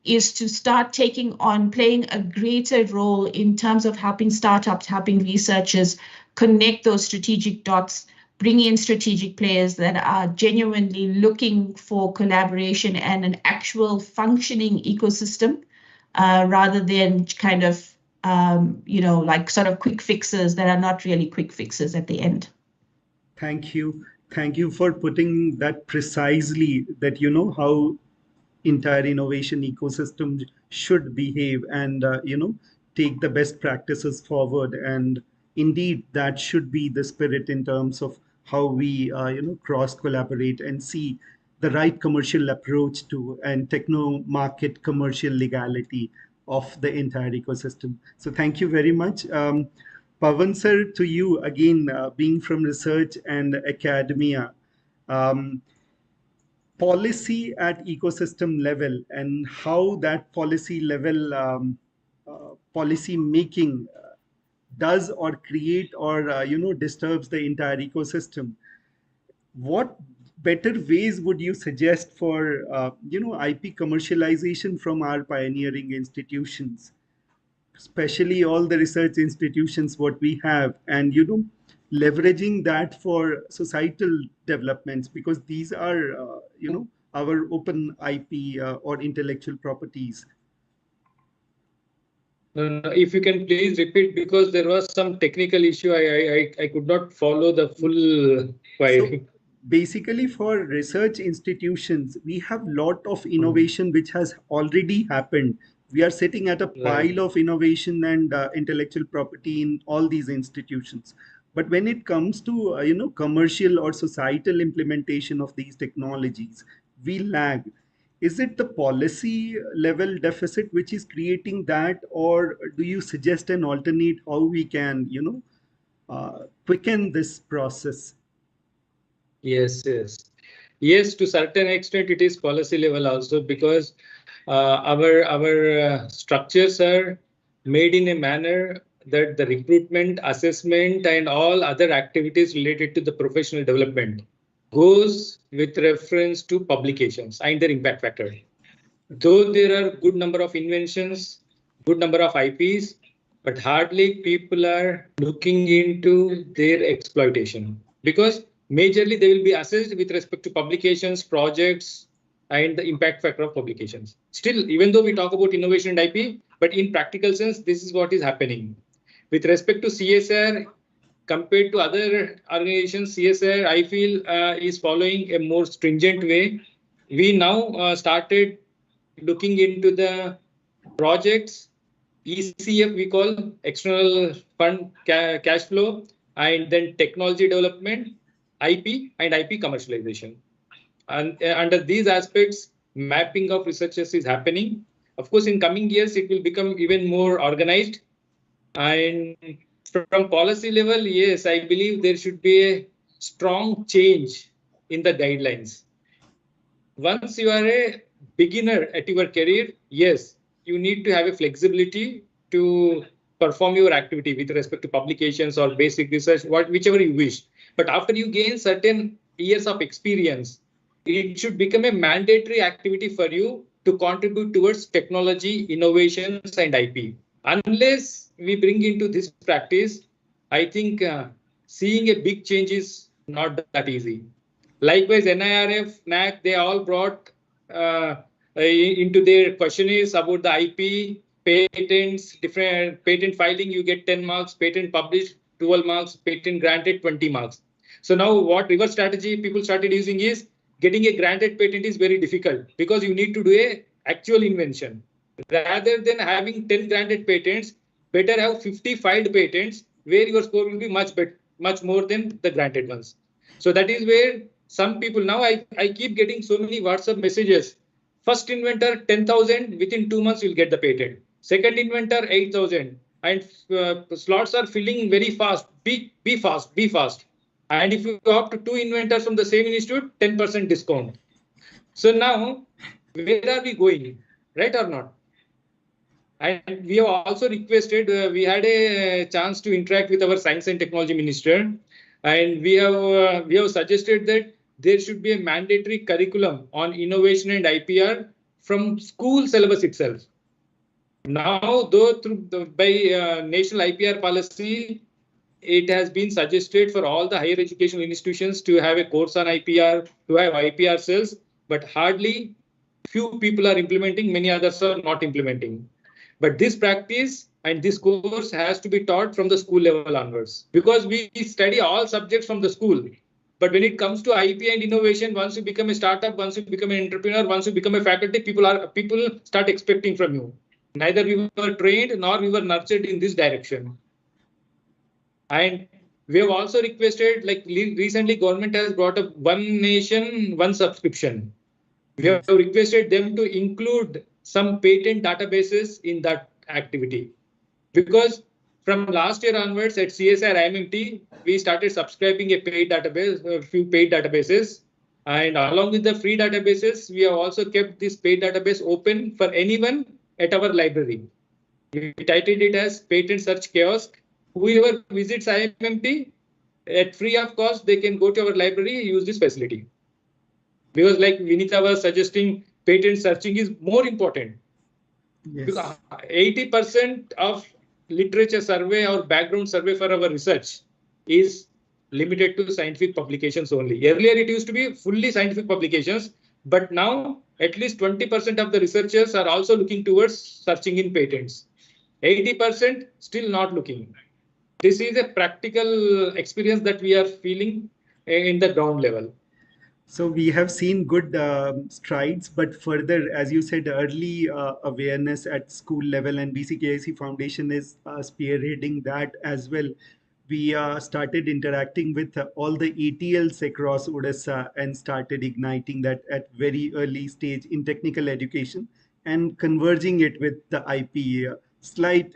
is to start playing a greater role in terms of helping startups, helping researchers connect those strategic dots, bring in strategic players that are genuinely looking for collaboration and an actual functioning ecosystem, rather than kind of like sort of quick fixes that are not really quick fixes at the end. Thank you. Thank you for putting that precisely, that how entire innovation ecosystem should behave and, take the best practices forward. And indeed, that should be the spirit in terms of how we, cross collaborate and see the right commercial approach to and techno market commercial legality of the entire ecosystem. So thank you very much. Pavan sir, to you again, being from research and academia, policy at ecosystem level and how that policy level policy making does or create or disturbs the entire ecosystem. What better ways would you suggest for IP commercialization from our pioneering institutions, especially all the research institutions what we have, and leveraging that for societal developments, because these are our open IP or intellectual properties? No, if you can please repeat, because there was some technical issue. I could not follow the full query. So basically, for research institutions, we have a lot of innovation which has already happened. We are sitting at a pile of innovation and intellectual property in all these institutions. But when it comes to commercial or societal implementation of these technologies, we lag. Is it the policy level deficit which is creating that, or do you suggest an alternate how we can quicken this process? Yes. To certain extent, it is policy level also, because our structures are made in a manner that the recruitment, assessment, and all other activities related to the professional development goes with reference to publications and their impact factor. Though there are good number of inventions, good number of IPs, but hardly people are looking into their exploitation, because majorly they will be assessed with respect to publications, projects, and the impact factor of publications. Still, even though we talk about innovation and IP, but in practical sense, this is what is happening. With respect to CSR, compared to other organizations, CSR, I feel, is following a more stringent way. We now started looking into the projects, ECF we call, external fund cash flow, and then technology development, IP, and IP commercialization. And under these aspects, mapping of researchers is happening. Of course, in coming years, it will become even more organized. And from policy level, yes, I believe there should be a strong change in the guidelines. Once you are a beginner at your career, yes, you need to have a flexibility to perform your activity with respect to publications or basic research, whichever you wish. But after you gain certain years of experience, it should become a mandatory activity for you to contribute towards technology, innovations, and IP. Unless we bring into this practice, I think seeing a big change is not that easy. Likewise, NIRF, NAC, they all brought into their questionnaires about the IP, patents, different patent filing, you get 10 marks, patent published, 12 marks, patent granted, 20 marks. So now what reverse strategy people started using is getting a granted patent is very difficult because you need to do a actual invention. Rather than having 10 granted patents, better have 50 filed patents where your score will be much more than the granted ones. So that is where some people now I keep getting so many WhatsApp messages. First inventor 10,000, within 2 months you'll get the patent. Second inventor 8,000, and slots are filling very fast. Be fast. And if you opt to 2 inventors from the same institute, 10% discount. So now, where are we going? Right or not? And we have also requested, we had a chance to interact with our Science and Technology Minister, and we have suggested that there should be a mandatory curriculum on innovation and IPR from school syllabus itself. Now, though by national IPR policy, it has been suggested for all the higher educational institutions to have a course on IPR, to have IPR cells, but hardly few people are implementing, many others are not implementing. But this practice and this course has to be taught from the school level onwards, because we study all subjects from the school. But when it comes to IP and innovation, once you become a startup, once you become an entrepreneur, once you become a faculty, people start expecting from you. Neither we were trained nor we were nurtured in this direction. And we have also requested, like recently government has brought up one nation, one subscription. We have requested them to include some patent databases in that activity, because from last year onwards at CSIR IMMT, we started subscribing a few paid databases, and along with the free databases, we have also kept this paid database open for anyone at our library. We titled it as Patent Search Kiosk. Whoever visits IMMT at free of cost, they can go to our library and use this facility. Because like Vinita was suggesting, patent searching is more important. Yes. Because 80% of literature survey or background survey for our research is limited to scientific publications only. Earlier, it used to be fully scientific publications, but now at least 20% of the researchers are also looking towards searching in patents. 80% still not looking. This is a practical experience that we are feeling in the ground level. So we have seen good strides, but further, as you said, early awareness at school level, and BCKIC Foundation is spearheading that as well. We started interacting with all the ATLs across Odisha and started igniting that at very early stage in technical education and converging it with the IP, slight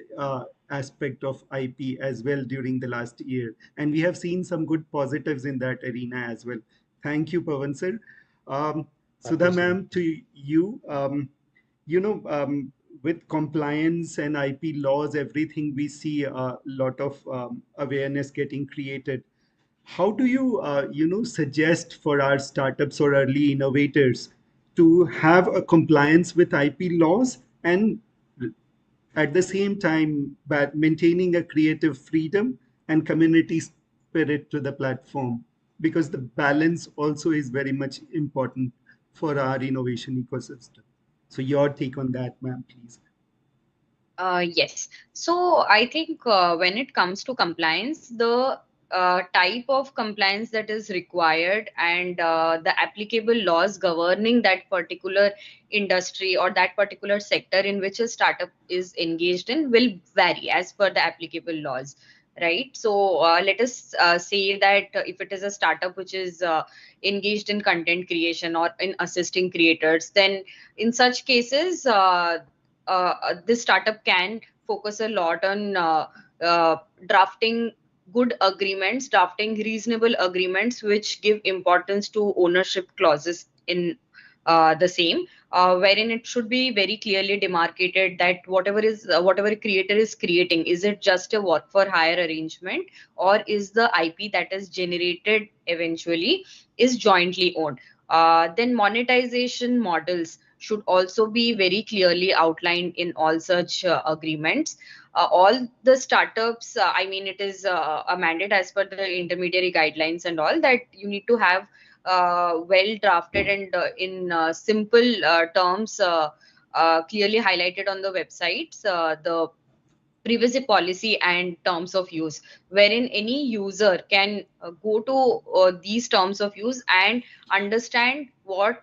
aspect of IP as well during the last year. And we have seen some good positives in that arena as well. Thank you, Pawan sir. Sudha ma'am, to you, with compliance and IP laws, everything, we see a lot of awareness getting created. How do you, suggest for our startups or early innovators to have a compliance with IP laws and at the same time maintaining a creative freedom and community spirit to the platform? Because the balance also is very much important for our innovation ecosystem. So your take on that, ma'am, please. Yes. So I think when it comes to compliance, the type of compliance that is required and the applicable laws governing that particular industry or that particular sector in which a startup is engaged in will vary as per the applicable laws. Right. So let us say that if it is a startup which is engaged in content creation or in assisting creators, then in such cases, this startup can focus a lot on drafting good agreements, drafting reasonable agreements, which give importance to ownership clauses in the same, wherein it should be very clearly demarcated that whatever creator is creating, is it just a work for hire arrangement, or is the IP that is generated eventually is jointly owned. Then monetization models should also be very clearly outlined in all such agreements. All the startups, I mean, it is a mandate as per the intermediary guidelines and all, that you need to have well drafted and in simple terms clearly highlighted on the websites the privacy policy and terms of use, wherein any user can go to these terms of use and understand what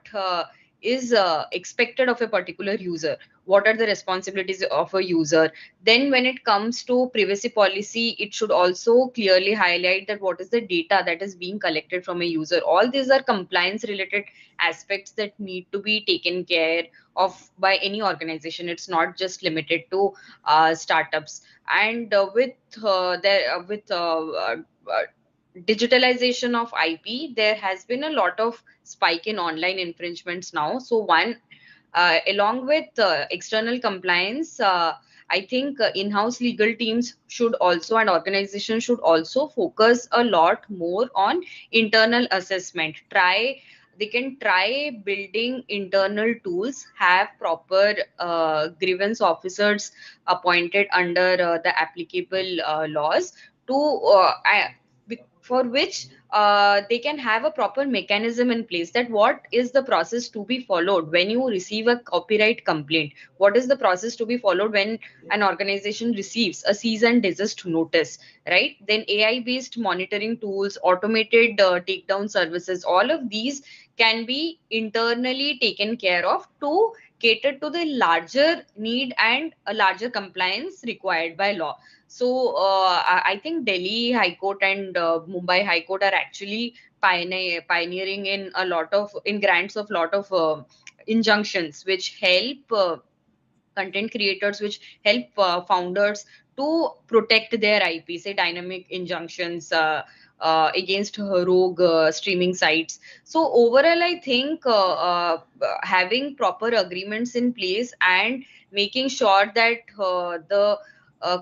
is expected of a particular user, what are the responsibilities of a user. Then when it comes to privacy policy, it should also clearly highlight that what is the data that is being collected from a user. All these are compliance related aspects that need to be taken care of by any organization. It's not just limited to startups. And with digitalization of IP, there has been a lot of spike in online infringements now. So one, along with external compliance, I think in-house legal teams should also, and organizations should also focus a lot more on internal assessment. They can try building internal tools, have proper grievance officers appointed under the applicable laws to for which they can have a proper mechanism in place, that what is the process to be followed when you receive a copyright complaint, what is the process to be followed when an organization receives a cease and desist notice, right? Then AI based monitoring tools, automated takedown services, all of these can be internally taken care of to cater to the larger need and a larger compliance required by law. So I think Delhi High Court and Mumbai High Court are actually pioneering in grants of lot of injunctions which help content creators, which help founders to protect their IP, say dynamic injunctions against rogue streaming sites. So overall, I think having proper agreements in place and making sure that the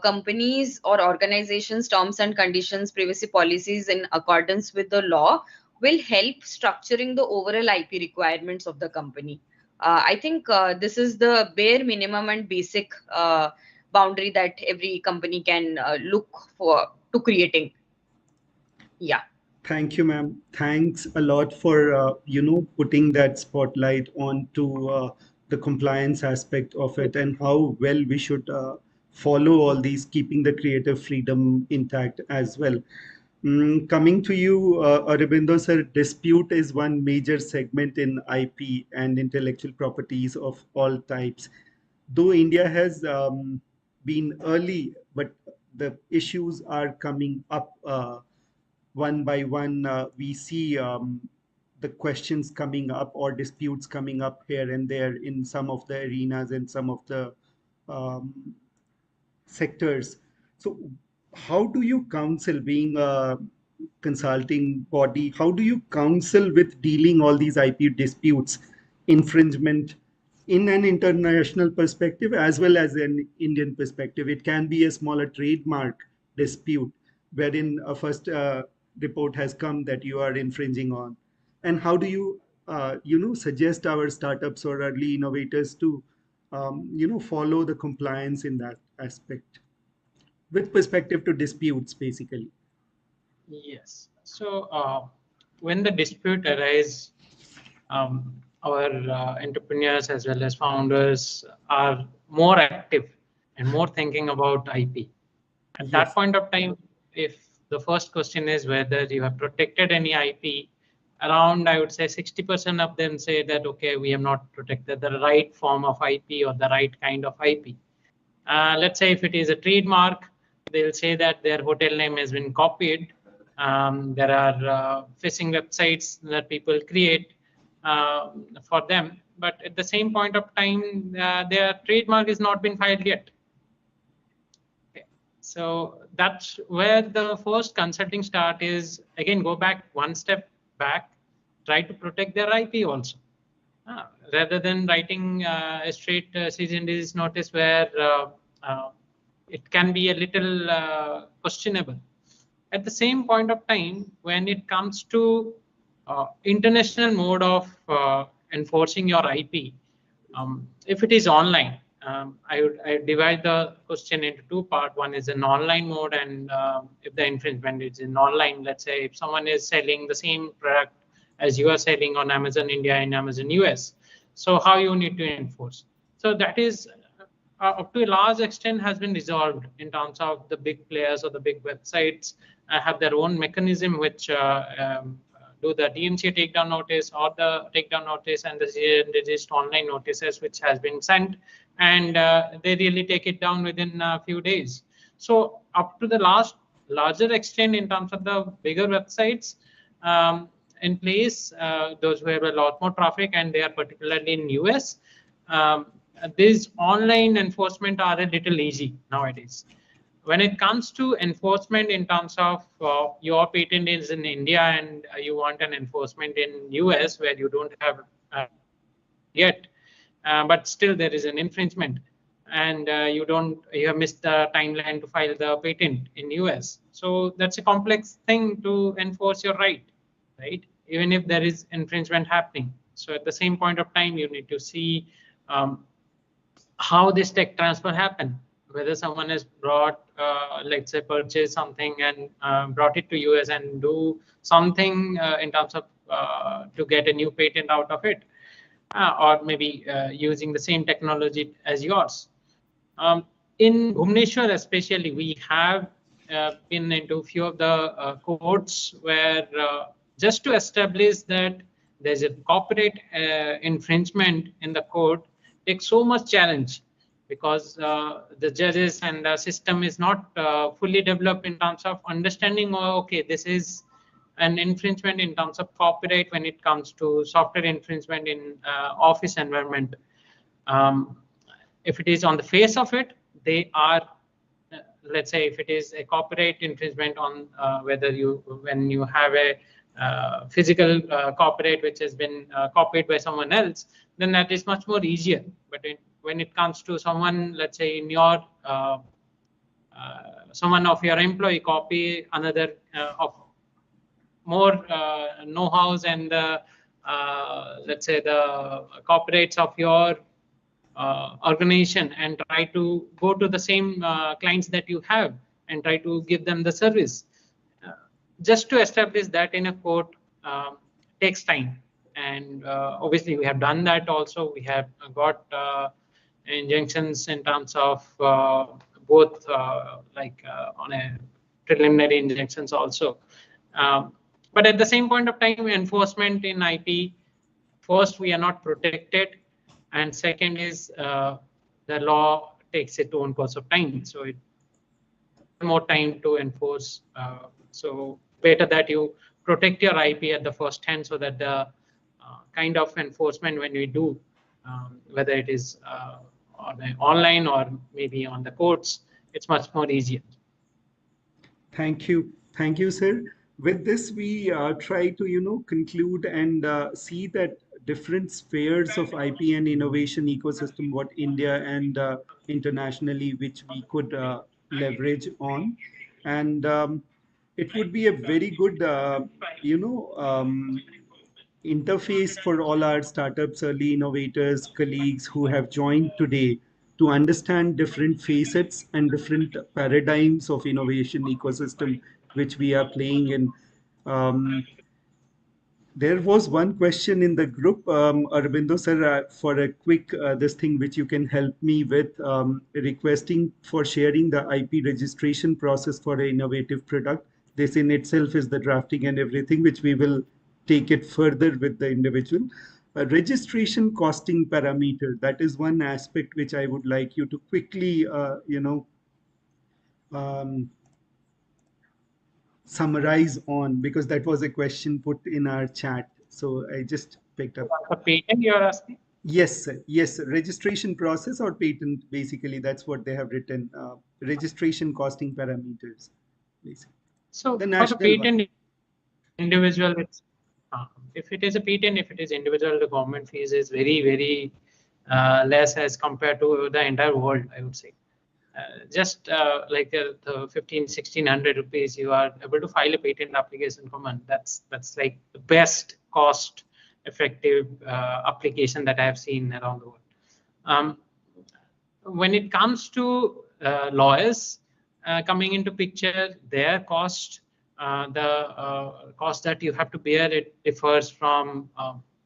companies or organizations' terms and conditions, privacy policies in accordance with the law will help structuring the overall IP requirements of the company. I think this is the bare minimum and basic boundary that every company can look for to creating. Yeah. Thank you, ma'am. Thanks a lot for putting that spotlight onto the compliance aspect of it and how well we should follow all these, keeping the creative freedom intact as well. Coming to you, Aurobindo sir, dispute is one major segment in IP and intellectual properties of all types. Though India has been early, but the issues are coming up one by one. We see the questions coming up or disputes coming up here and there in some of the arenas and some of the sectors. So how do you counsel, being a consulting body, how do you counsel with dealing all these IP disputes, infringement in an international perspective as well as an Indian perspective? It can be a smaller trademark dispute wherein a first report has come that you are infringing on. And how do you, suggest our startups or early innovators to, follow the compliance in that aspect with perspective to disputes, basically? Yes. So when the dispute arises, our entrepreneurs as well as founders are more active and more thinking about IP. At that point of time, if the first question is whether you have protected any IP, around, I would say 60% of them say that, okay, we have not protected the right form of IP or the right kind of IP. Let's say if it is a trademark, they'll say that their hotel name has been copied. There are phishing websites that people create for them, but at the same point of time, their trademark has not been filed yet. Okay. So that's where the first consulting start is. Again, go back one step back, try to protect their IP also. rather than writing a straight cease and desist notice where it can be a little questionable. At the same point of time, when it comes to international mode of enforcing your IP, if it is online, I divide the question into two parts. One is an online mode, and if the infringement is in online, let's say if someone is selling the same product as you are selling on Amazon India and Amazon US, so how you need to enforce. So that is up to a large extent has been resolved in terms of the big players or the big websites have their own mechanism which do the DMCA takedown notice or the takedown notice and the just online notices which has been sent, and they really take it down within a few days. So up to the larger extent in terms of the bigger websites in place, those who have a lot more traffic and they are particularly in US, these online enforcement are a little easy nowadays. When it comes to enforcement in terms of your patent is in India and you want an enforcement in US where you don't have yet, but still there is an infringement, and you have missed the timeline to file the patent in US. So that's a complex thing to enforce your right, even if there is infringement happening. So at the same point of time, you need to see how this tech transfer happened, whether someone has brought, let's say, purchase something and brought it to US and do something in terms of to get a new patent out of it, or maybe using the same technology as yours. In Bhubaneswar especially, we have been into a few of the courts where just to establish that there's a copyright infringement in the court takes so much challenge, because the judges and the system is not fully developed in terms of understanding, okay, this is an infringement in terms of copyright when it comes to software infringement in office environment. If it is on the face of it, they are, let's say, if it is a copyright infringement on whether when you have a physical copyright which has been copied by someone else, then that is much more easier. But when it comes to someone, let's say in your someone of your employee copy another of more know-hows and let's say the copyrights of your organization and try to go to the same clients that you have and try to give them the service, just to establish that in a court takes time. And obviously we have done that also. We have got injunctions in terms of both on a preliminary injunctions also. But at the same point of time, enforcement in IP, first, we are not protected. And second is the law takes its own course of time. So it more time to enforce. So better that you protect your IP at the first hand so that the kind of enforcement when we do, whether it is online or maybe on the courts, it's much more easier. Thank you. Thank you, sir. With this, we try to, conclude and see that different spheres of IP and innovation ecosystem, what India and internationally, which we could leverage on. And it would be a very good, interface for all our startups, early innovators, colleagues who have joined today to understand different facets and different paradigms of innovation ecosystem which we are playing in. There was one question in the group, Aurobindo sir, for a quick this thing which you can help me with, requesting for sharing the IP registration process for an innovative product. This in itself is the drafting and everything, which we will take it further with the individual. Registration costing parameter, that is one aspect which I would like you to quickly, summarize on, because that was a question put in our chat. So I just picked up. A patent you are asking? Yes, sir. Yes, sir. Registration process or patent, basically, that's what they have written. Registration costing parameters, basically. So for the patent individual, If it is a patent, if it is individual, the government fees is very, very less as compared to the entire world, I would say. Just like the 1,500-1,600 rupees, you are able to file a patent application for month. That's like the best cost effective application that I have seen around the world. When it comes to lawyers coming into picture, their cost, the cost that you have to bear, it differs from,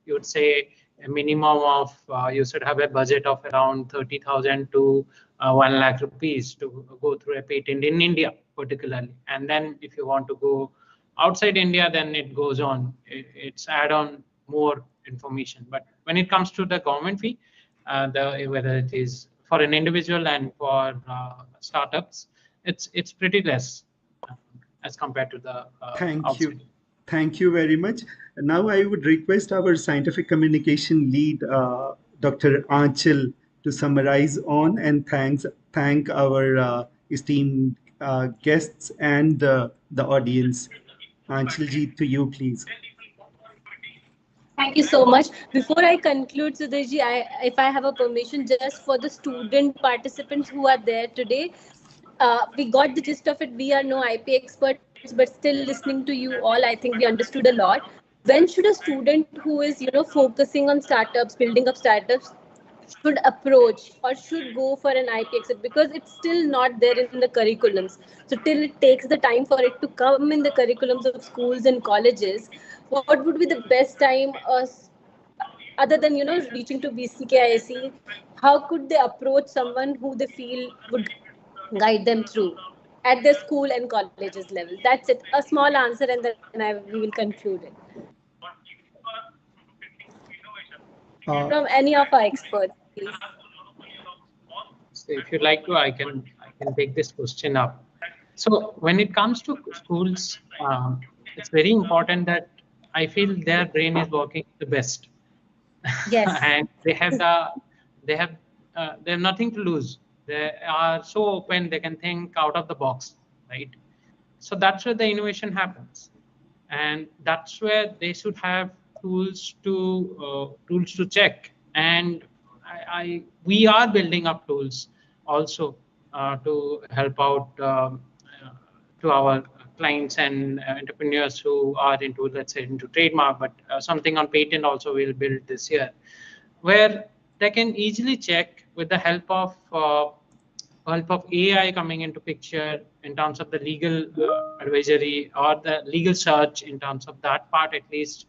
you would say, a minimum of, you should have a budget of around 30,000 to 1 lakh rupees to go through a patent in India, particularly. And then if you want to go outside India, then it goes on. It's add on more information. But when it comes to the government fee, whether it is for an individual and for startups, it's pretty less as compared to the Thank you. Thank you very much. Now I would request our scientific communication lead, Dr. Aanchal, to summarize on and thank our esteemed guests and the audience. Aanchal ji, to you, please. Thank you so much. Before I conclude, Sudhirji, if I have a permission, just for the student participants who are there today, we got the gist of it. We are no IP experts, but still listening to you all, I think we understood a lot. When should a student who is, focusing on startups, building up startups, should approach or should go for an IP exit? Because it's still not there in the curriculums. So till it takes the time for it to come in the curriculums of schools and colleges, what would be the best time, other than, reaching to BCKIC? How could they approach someone who they feel would guide them through at the school and colleges level? That's it. A small answer, and then we will conclude it. From any of our experts, please. So if you'd like to, I can take this question up. So when it comes to schools, it's very important that I feel their brain is working the best. Yes. And they have nothing to lose. They are so open, they can think out of the box, right? So that's where the innovation happens, and that's where they should have tools to check. And we are building up tools also to help out to our clients and entrepreneurs who are into, let's say, into trademark, but something on patent also we'll build this year, where they can easily check with the help of AI coming into picture in terms of the legal advisory or the legal search. In terms of that part, at least,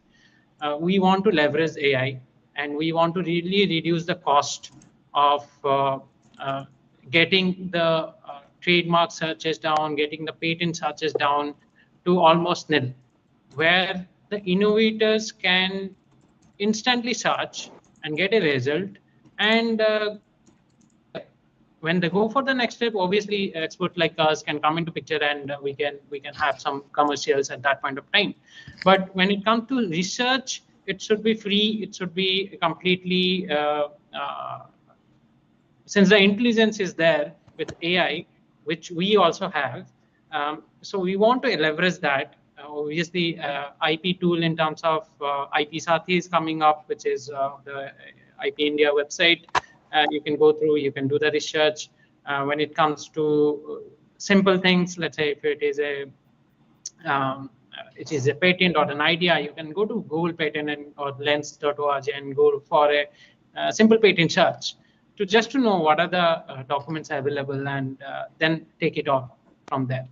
we want to leverage AI, and we want to really reduce the cost of getting the trademark searches down, getting the patent searches down to almost nil, where the innovators can instantly search and get a result. And when they go for the next step, obviously experts like us can come into picture, and we can have some commercials at that point of time. But when it comes to research, it should be free. It should be completely, since the intelligence is there with AI, which we also have. So we want to leverage that. Obviously, IP tool in terms of IP Sathi is coming up, which is the IP India website. You can go through, you can do the research. When it comes to simple things, let's say if it is a patent or an idea, you can go to Google Patent or lens.org and go for a simple patent search to know what are the documents available, and then take it on from there.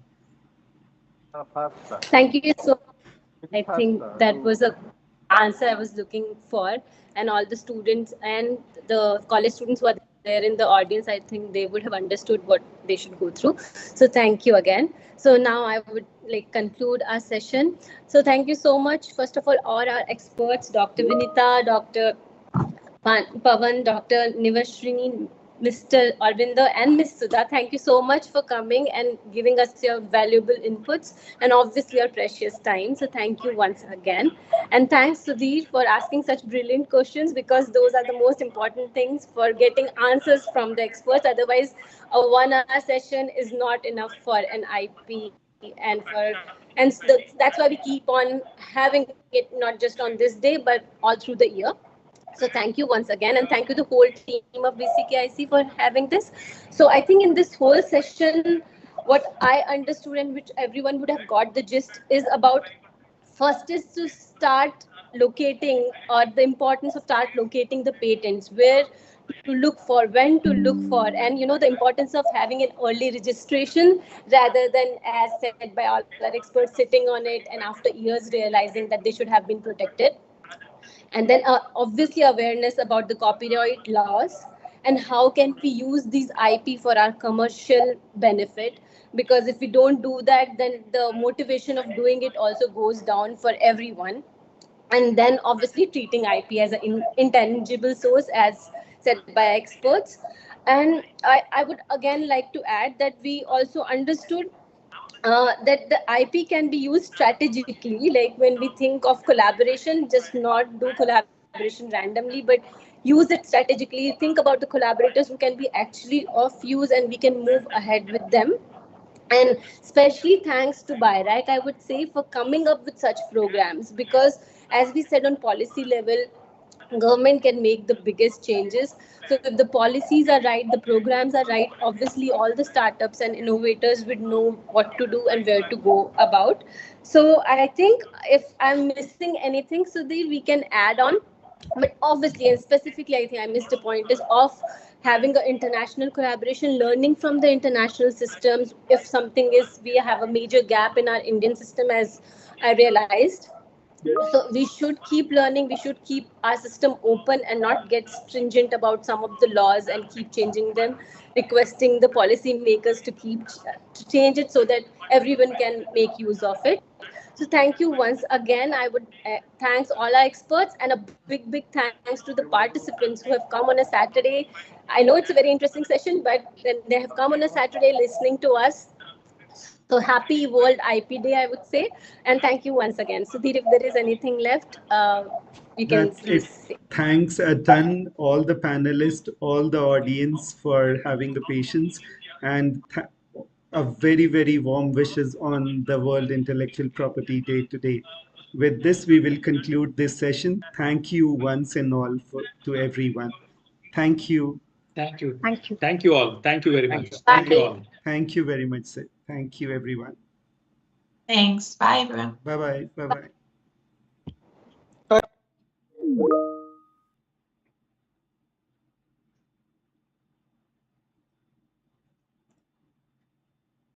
Thank you so much. I think that was an answer I was looking for, and all the students and the college students who are there in the audience, I think they would have understood what they should go through. So thank you again. So now I would conclude our session. So thank you so much. First of all our experts, Dr. Vinita, Dr. Pavan, Dr. Nivashrini, Mr. Arvinder, and Ms. Sudha. Thank you so much for coming and giving us your valuable inputs and obviously your precious time. So thank you once again. And thanks, Sudhir, for asking such brilliant questions, because those are the most important things for getting answers from the experts. Otherwise, a 1 hour session is not enough for an IP that's why we keep on having it, not just on this day but all through the year. So thank you once again, and thank you the whole team of BCKIC for having this. So I think in this whole session, what I understood and which everyone would have got the gist is about, first is to start locating, or the importance of start locating the patents, where to look for, when to look for, and the importance of having an early registration rather than, as said by all our experts, sitting on it and after years realizing that they should have been protected. And then obviously awareness about the copyright laws and how can we use these IP for our commercial benefit, because if we don't do that, then the motivation of doing it also goes down for everyone. And then obviously treating IP as an intangible source, as said by experts. And I would again like to add that we also understood that the IP can be used strategically, like when we think of collaboration, just not do collaboration randomly, but use it strategically. Think about the collaborators who can be actually of use and we can move ahead with them. And especially thanks to BIRAC, I would say, for coming up with such programs, because as we said, on policy level, government can make the biggest changes. So if the policies are right, the programs are right, obviously all the startups and innovators would know what to do and where to go about. So I think if I'm missing anything, Sudhir, we can add on. But obviously, and specifically, I think I missed a point, is of having an international collaboration, learning from the international systems. If something is, we have a major gap in our Indian system, as I realized. So we should keep learning, we should keep our system open and not get stringent about some of the laws and keep changing them, requesting the policy makers to change it so that everyone can make use of it. So thank you once again. I would thanks all our experts, and a big thanks to the participants who have come on a Saturday. I know it's a very interesting session, but then they have come on a Saturday listening to us. So happy World IP Day, I would say. And thank you once again. Sudhir, if there is anything left, you can say. Thanks a ton, all the panelists, all the audience, for having the patience, and a very warm wishes on the World Intellectual Property Day today. With this, we will conclude this session. Thank you once and all to everyone. Thank you. Thank you. Thank you. Thank you all. Thank you very much. Bye. Thank you all. Thank you very much, sir. Thank you, everyone. Thanks. Bye, everyone. Bye-bye. Bye-bye.